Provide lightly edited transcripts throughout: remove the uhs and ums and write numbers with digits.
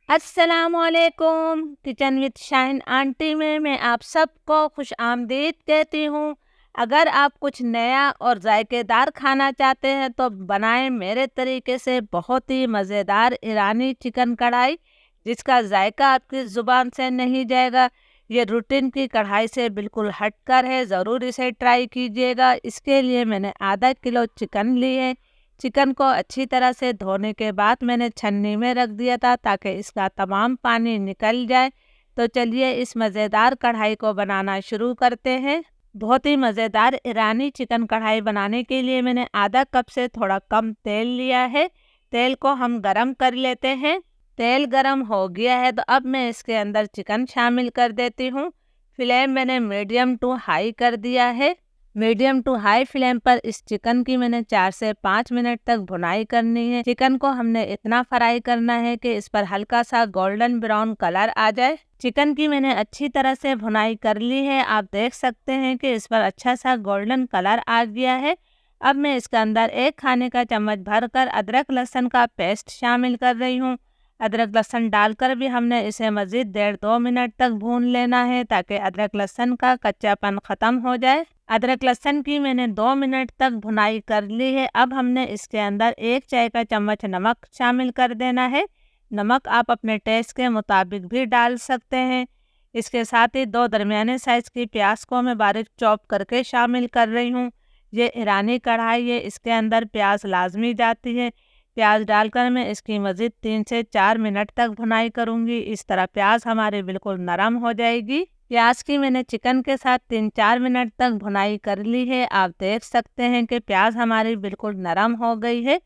अस्सलामुअलैकुम। Kitchen with Shaheen aunty में मैं आप सबको खुश आमदीद कहती हूँ। अगर आप कुछ नया और जायकेदार खाना चाहते हैं तो बनाएं मेरे तरीके से बहुत ही मज़ेदार ईरानी चिकन कढ़ाई, जिसका जायका आपकी ज़ुबान से नहीं जाएगा। ये रूटीन की कढ़ाई से बिल्कुल हटकर है, ज़रूर इसे ट्राई कीजिएगा। इसके लिए मैंने आधा किलो चिकन ली है। चिकन को अच्छी तरह से धोने के बाद मैंने छन्नी में रख दिया था ताकि इसका तमाम पानी निकल जाए। तो चलिए इस मज़ेदार कढ़ाई को बनाना शुरू करते हैं। बहुत ही मज़ेदार ईरानी चिकन कढ़ाई बनाने के लिए मैंने आधा कप से थोड़ा कम तेल लिया है। तेल को हम गरम कर लेते हैं। तेल गरम हो गया है तो अब मैं इसके अंदर चिकन शामिल कर देती हूँ। फ्लेम मैंने मीडियम टू हाई कर दिया है। मीडियम टू हाई फ्लेम पर इस चिकन की मैंने 4 से 5 मिनट तक भुनाई करनी है। चिकन को हमने इतना फ्राई करना है कि इस पर हल्का सा गोल्डन ब्राउन कलर आ जाए। चिकन की मैंने अच्छी तरह से भुनाई कर ली है। आप देख सकते हैं कि इस पर अच्छा सा गोल्डन कलर आ गया है। अब मैं इसके अंदर 1 खाने का चम्मच भरकर अदरक लहसुन का पेस्ट शामिल कर रही हूँ। अदरक लहसुन डालकर भी हमने इसे मज़ीद 1.5-2 मिनट तक भून लेना है ताकि अदरक लहसुन का कच्चापन ख़त्म हो जाए। अदरक लहसुन की मैंने 2 मिनट तक भुनाई कर ली है। अब हमने इसके अंदर 1 चाय का चम्मच नमक शामिल कर देना है। नमक आप अपने टेस्ट के मुताबिक भी डाल सकते हैं। इसके साथ ही 2 दरमियाने साइज़ की प्याज को मैं बारीक चॉप करके शामिल कर रही हूँ। ये ईरानी कढ़ाई है, इसके अंदर प्याज लाजमी जाती है। प्याज डालकर मैं इसकी मज़ीद 3 से 4 मिनट तक भुनाई करूँगी। इस तरह प्याज हमारी बिल्कुल नरम हो जाएगी। प्याज की मैंने चिकन के साथ 3-4 मिनट तक भुनाई कर ली है। आप देख सकते हैं कि प्याज हमारी बिल्कुल नरम हो गई है।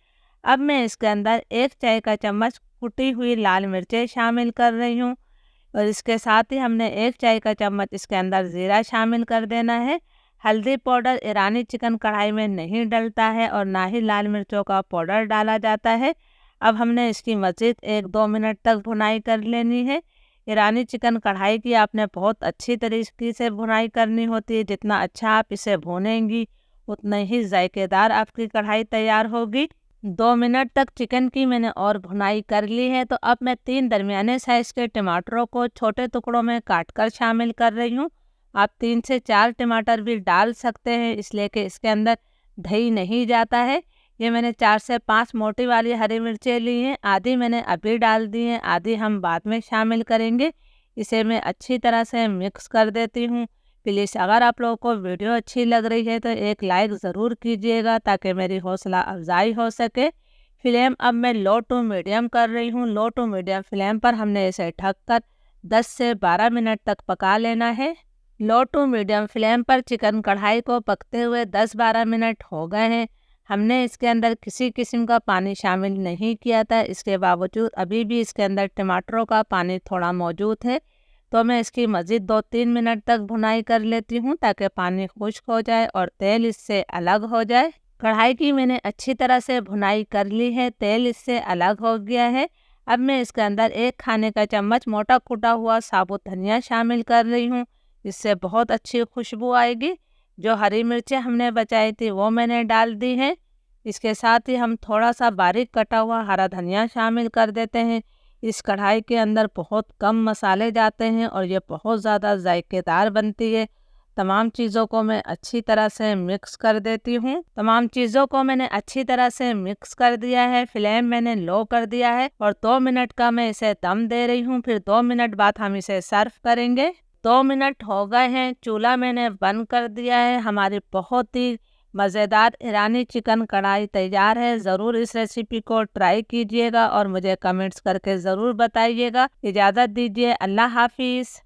अब मैं इसके अंदर 1 चाय का चम्मच कुटी हुई लाल मिर्चें शामिल कर रही हूँ और इसके साथ ही हमने 1 चाय का चम्मच इसके अंदर ज़ीरा शामिल कर देना है। हल्दी पाउडर ईरानी चिकन कढ़ाई में नहीं डलता है और ना ही लाल मिर्चों का पाउडर डाला जाता है। अब हमने इसकी मज़ीद 1-2 मिनट तक भुनाई कर लेनी है। ईरानी चिकन कढ़ाई की आपने बहुत अच्छी तरीके से भुनाई करनी होती है। जितना अच्छा आप इसे भूनेंगी उतना ही जायकेदार आपकी कढ़ाई तैयार होगी। 2 मिनट तक चिकन की मैंने और भुनाई कर ली है। तो अब मैं 3 दरमियाने साइज़ के टमाटरों को छोटे टुकड़ों में काटकर शामिल कर रही हूँ। आप 3 से 4 टमाटर भी डाल सकते हैं, इसलिए कि इसके अंदर दही नहीं जाता है। ये मैंने 4 से 5 मोटी वाली हरी मिर्चें ली हैं। आधी मैंने अभी डाल दी हैं, आधी हम बाद में शामिल करेंगे। इसे मैं अच्छी तरह से मिक्स कर देती हूँ। प्लीज़ अगर आप लोगों को वीडियो अच्छी लग रही है तो एक लाइक ज़रूर कीजिएगा ताकि मेरी हौसला अफजाई हो सके। फ्लेम अब मैं लो टू मीडियम कर रही हूँ। लो टू मीडियम फ्लेम पर हमने इसे ढककर 10 से 12 मिनट तक पका लेना है। लो टू मीडियम फ्लेम पर चिकन कढ़ाई को पकते हुए 10-12 मिनट हो गए हैं। हमने इसके अंदर किसी किस्म का पानी शामिल नहीं किया था। इसके बावजूद अभी भी इसके अंदर टमाटरों का पानी थोड़ा मौजूद है। तो मैं इसकी मज़ीद 2-3 मिनट तक भुनाई कर लेती हूँ ताकि पानी खुश्क हो जाए और तेल इससे अलग हो जाए। कढ़ाई की मैंने अच्छी तरह से भुनाई कर ली है, तेल इससे अलग हो गया है। अब मैं इसके अंदर 1 खाने का चम्मच मोटा कुटा हुआ साबुत धनिया शामिल कर रही हूँ। इससे बहुत अच्छी खुशबू आएगी। जो हरी मिर्चें हमने बचाई थी वो मैंने डाल दी हैं। इसके साथ ही हम थोड़ा सा बारीक कटा हुआ हरा धनिया शामिल कर देते हैं। इस कढ़ाई के अंदर बहुत कम मसाले जाते हैं और ये बहुत ज़्यादा जायकेदार बनती है। तमाम चीज़ों को मैं अच्छी तरह से मिक्स कर देती हूँ। तमाम चीज़ों को मैंने अच्छी तरह से मिक्स कर दिया है। फ्लेम मैंने लो कर दिया है और 2 मिनट का मैं इसे दम दे रही हूँ। फिर 2 मिनट बाद हम इसे सर्व करेंगे। 2 मिनट हो गए हैं, चूल्हा मैंने बंद कर दिया है। हमारी बहुत ही मज़ेदार ईरानी चिकन कढ़ाई तैयार है। ज़रूर इस रेसिपी को ट्राई कीजिएगा और मुझे कमेंट्स करके ज़रूर बताइएगा। इजाज़त दीजिए, अल्लाह हाफिज़।